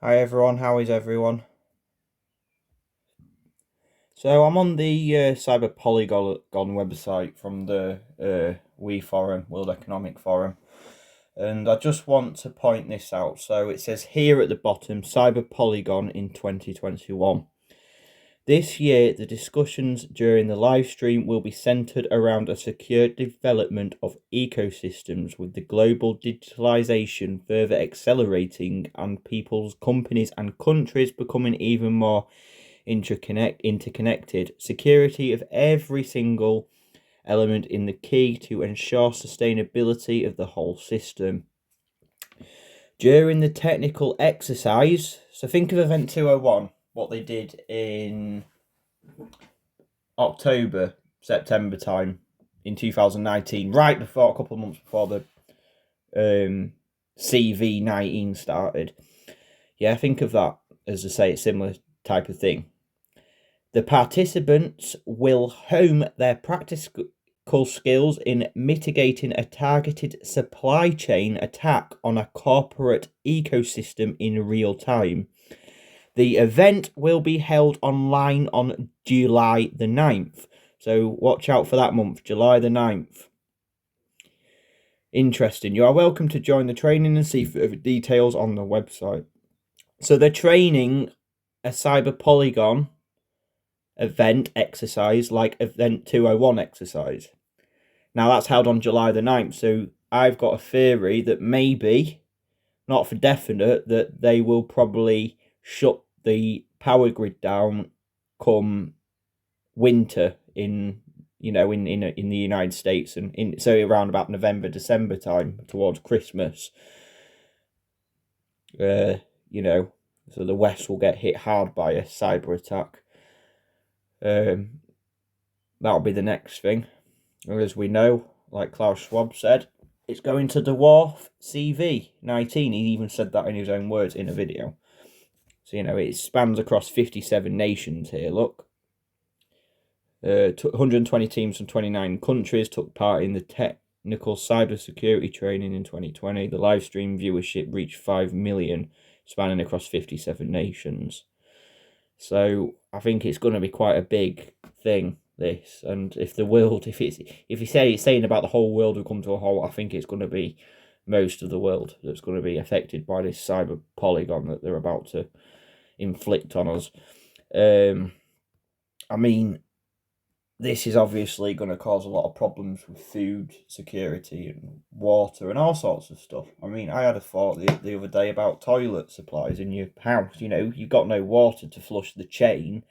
Hi everyone, how is everyone? So I'm on the Cyber Polygon website from the World Economic Forum, and I just want to point this out. So it says here at the bottom, Cyber Polygon in 2021. This year, the discussions during the live stream will be centered around a secure development of ecosystems, with the global digitalization further accelerating and people's, companies, and countries becoming even more interconnected. Security of every single element in the key to ensure sustainability of the whole system. During the technical exercise, so think of Event 201, what they did in October, September time in 2019, right before, a couple of months before the CV19 started. Yeah, think of that as I say, a similar type of thing. The participants will hone their practical skills in mitigating a targeted supply chain attack on a corporate ecosystem in real time. The event will be held online on July the 9th. So watch out for that month, July the 9th. Interesting. You are welcome to join the training and see further details on the website. So they're training a Cyber Polygon event exercise like Event 201 exercise. Now that's held on July the 9th. So I've got a theory that maybe, not for definite, that they will probably shut the power grid down come winter in in the United States, and so around about November, December time towards Christmas. So the West will get hit hard by a cyber attack. That'll be the next thing. And as we know, like Klaus Schwab said, it's going to dwarf CV19. He even said that in his own words in a video. So, it spans across 57 nations here, look. 120 teams from 29 countries took part in the technical cybersecurity training in 2020. The live stream viewership reached 5 million, spanning across 57 nations. So I think it's going to be quite a big thing, this. And if you say it's saying about the whole world will come to a halt, I think it's going to be most of the world that's going to be affected by this cyber polygon that they're about to inflict on us. I mean, this is obviously going to cause a lot of problems with food security and water and all sorts of stuff. I mean, I had a thought the other day about toilet supplies in your house. You've got no water to flush the chain,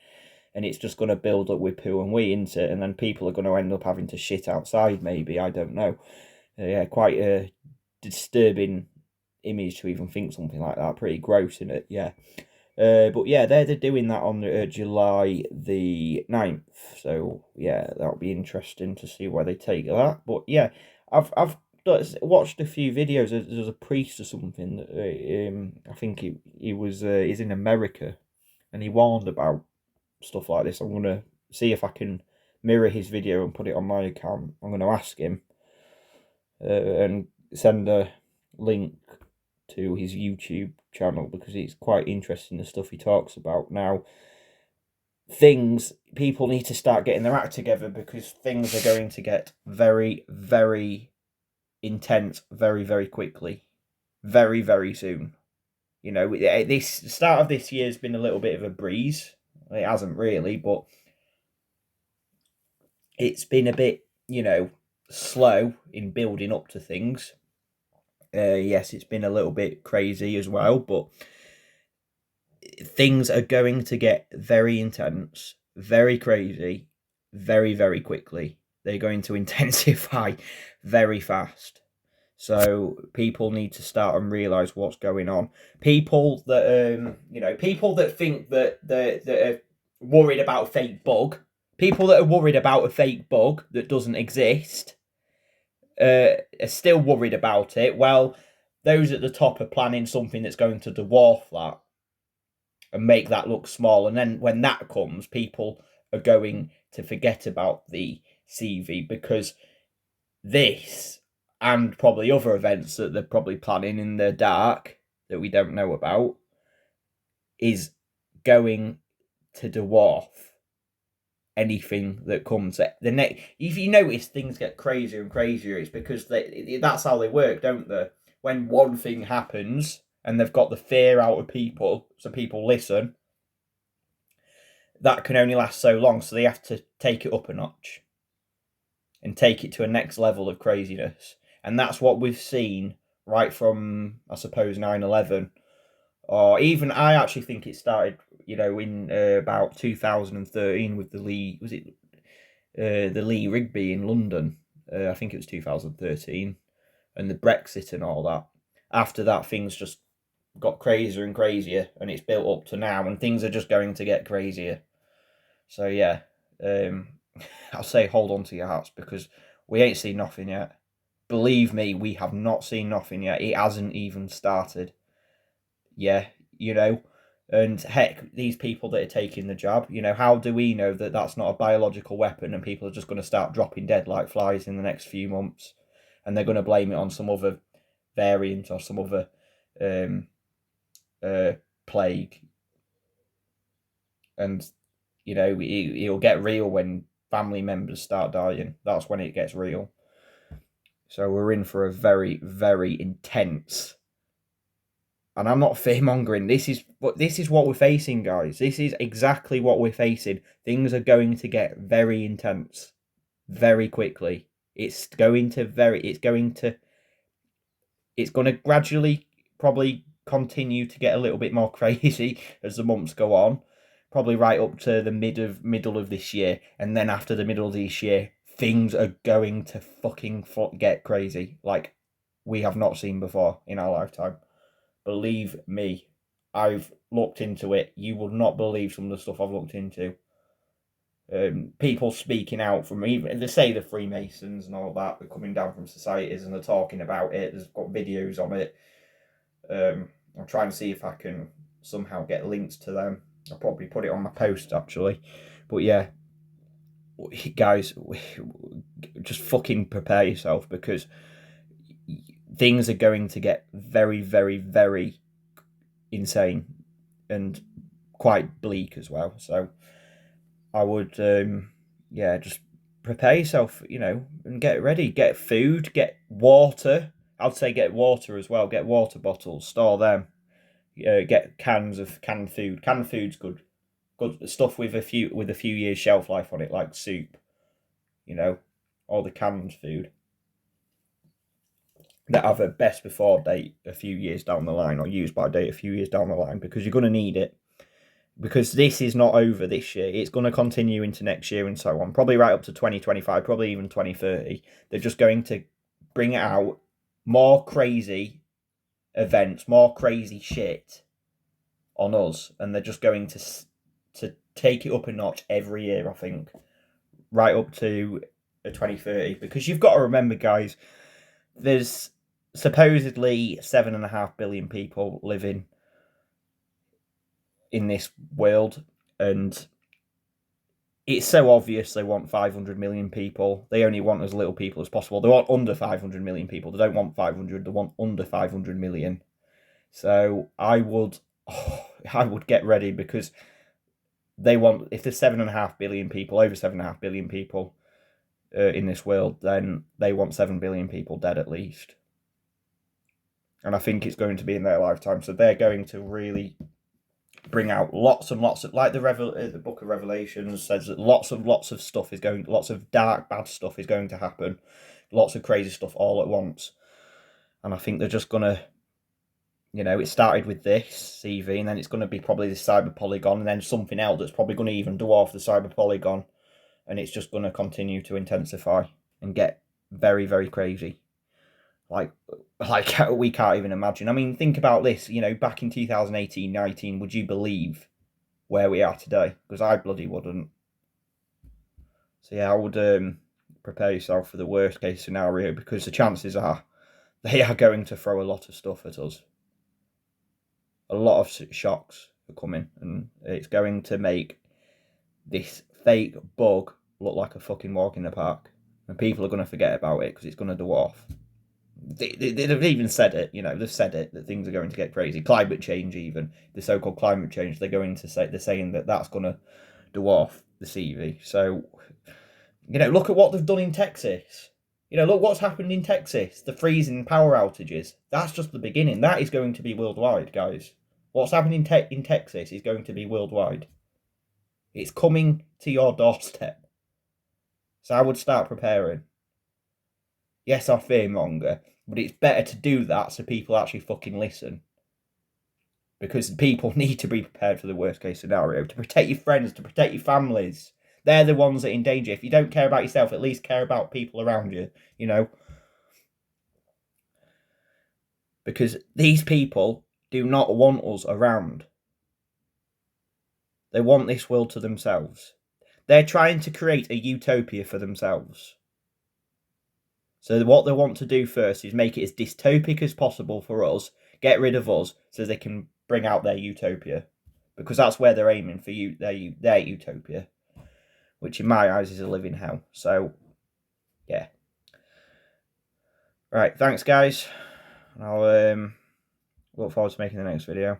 and it's just going to build up with poo and wee into it, and then people are going to end up having to shit outside, maybe. I don't know. Yeah, quite a disturbing image to even think something like that. Pretty gross, isn't it? Yeah. But yeah, they're doing that on July the 9th. So yeah, that'll be interesting to see where they take that. But yeah, I've watched a few videos. There's a priest or something that I think he's in America, and he warned about stuff like this. I'm gonna see if I can mirror his video and put it on my account. I'm gonna ask him and send a link to his YouTube channel, because it's quite interesting, the stuff he talks about. Now, people need to start getting their act together, because things are going to get very, very intense very, very quickly, very, very soon. This start of this year has been a little bit of a breeze. It hasn't really, but it's been a bit, slow in building up to things. Yes, it's been a little bit crazy as well, but things are going to get very intense, very crazy, very, very quickly. They're going to intensify very fast. So people need to start and realize what's going on. People that think that are worried about a fake bug, people that are worried about a fake bug that doesn't exist, are still worried about it. Well, those at the top are planning something that's going to dwarf that and make that look small. And then when that comes, people are going to forget about the CV, because this and probably other events that they're probably planning in the dark that we don't know about is going to dwarf anything that comes. The next, if you notice things get crazier and crazier, it's because that's how they work, don't they? When one thing happens and they've got the fear out of people, so people listen, that can only last so long, so they have to take it up a notch and take it to a next level of craziness. And that's what we've seen right from, I suppose, 9/11. Or even, I actually think it started, in about 2013 with the Lee, was it the Lee Rigby in London? I think it was 2013, and the Brexit and all that. After that, things just got crazier and crazier, and it's built up to now, and things are just going to get crazier. So yeah, I'll say hold on to your hats, because we ain't seen nothing yet. Believe me, we have not seen nothing yet. It hasn't even started. Yeah, and heck, these people that are taking the jab, how do we know that that's not a biological weapon and people are just going to start dropping dead like flies in the next few months, and they're going to blame it on some other variant or some other plague, and it'll get real when family members start dying. That's when it gets real. So we're in for a very, very intense. And I'm not fear mongering. This is what we're facing, guys. This is exactly what we're facing. Things are going to get very intense, very quickly. It's going to gradually probably continue to get a little bit more crazy as the months go on. Probably right up to the middle of this year, and then after the middle of this year, things are going to fucking get crazy like we have not seen before in our lifetime. Believe me, I've looked into it. You will not believe some of the stuff I've looked into. People speaking out from, even they say the Freemasons and all that, they're coming down from societies and they're talking about it. There's got videos on it. I'm trying to see if I can somehow get links to them. I'll probably put it on my post actually. But yeah, guys, just fucking prepare yourself, because things are going to get very, very, very insane and quite bleak as well. So I would, just prepare yourself, and get ready. Get food, get water. I'd say get water as well. Get water bottles, store them. Get cans of canned food. Canned food's good. Good stuff with a few years shelf life on it, like soup. All the canned food that have a best before date a few years down the line, or use by date a few years down the line, because you're going to need it. Because this is not over this year. It's going to continue into next year and so on. Probably right up to 2025, probably even 2030. They're just going to bring it out, more crazy events, more crazy shit on us, and they're just going to take it up a notch every year, I think, right up to 2030. Because you've got to remember, guys, there's supposedly 7.5 billion people living in this world, and it's so obvious they want 500 million people. They only want as little people as possible. They want under 500 million people. They don't want 500. They want under 500 million. So I would get ready, because they want, if there's 7.5 billion people, over 7.5 billion people in this world, then they want 7 billion people dead at least. And I think it's going to be in their lifetime. So they're going to really bring out lots and lots of, like the Book of Revelations says, that lots of stuff is going, lots of dark, bad stuff is going to happen, lots of crazy stuff all at once. And I think they're just gonna, it started with this CV, and then it's going to be probably the cyber polygon, and then something else that's probably going to even dwarf the cyber polygon, and it's just going to continue to intensify and get very, very crazy. Like we can't even imagine. I mean, think about this. Back in 2018-19, would you believe where we are today? Because I bloody wouldn't. So yeah, I would prepare yourself for the worst case scenario, because the chances are they are going to throw a lot of stuff at us. A lot of shocks are coming, and it's going to make this fake bug look like a fucking walk in the park, and people are going to forget about it because it's going to dwarf. They've even said it, you know, they've said it, that things are going to get crazy. Climate change, even the so-called climate change, they're saying that that's going to dwarf the CV. So, you know, look at what they've done in Texas. You know, look what's happened in Texas. The freezing power outages. That's just the beginning. That is going to be worldwide, guys. What's happening in Texas is going to be worldwide. It's coming to your doorstep. So I would start preparing. Yes, I fear monger, but it's better to do that so people actually fucking listen. Because people need to be prepared for the worst case scenario, to protect your friends, to protect your families. They're the ones that are in danger. If you don't care about yourself, at least care about people around you, you know. Because these people do not want us around. They want this world to themselves. They're trying to create a utopia for themselves. So what they want to do first is make it as dystopic as possible for us, get rid of us, so they can bring out their utopia. Because that's where they're aiming for their utopia. Which in my eyes is a living hell. So, yeah. Right, thanks guys. I'll look forward to making the next video.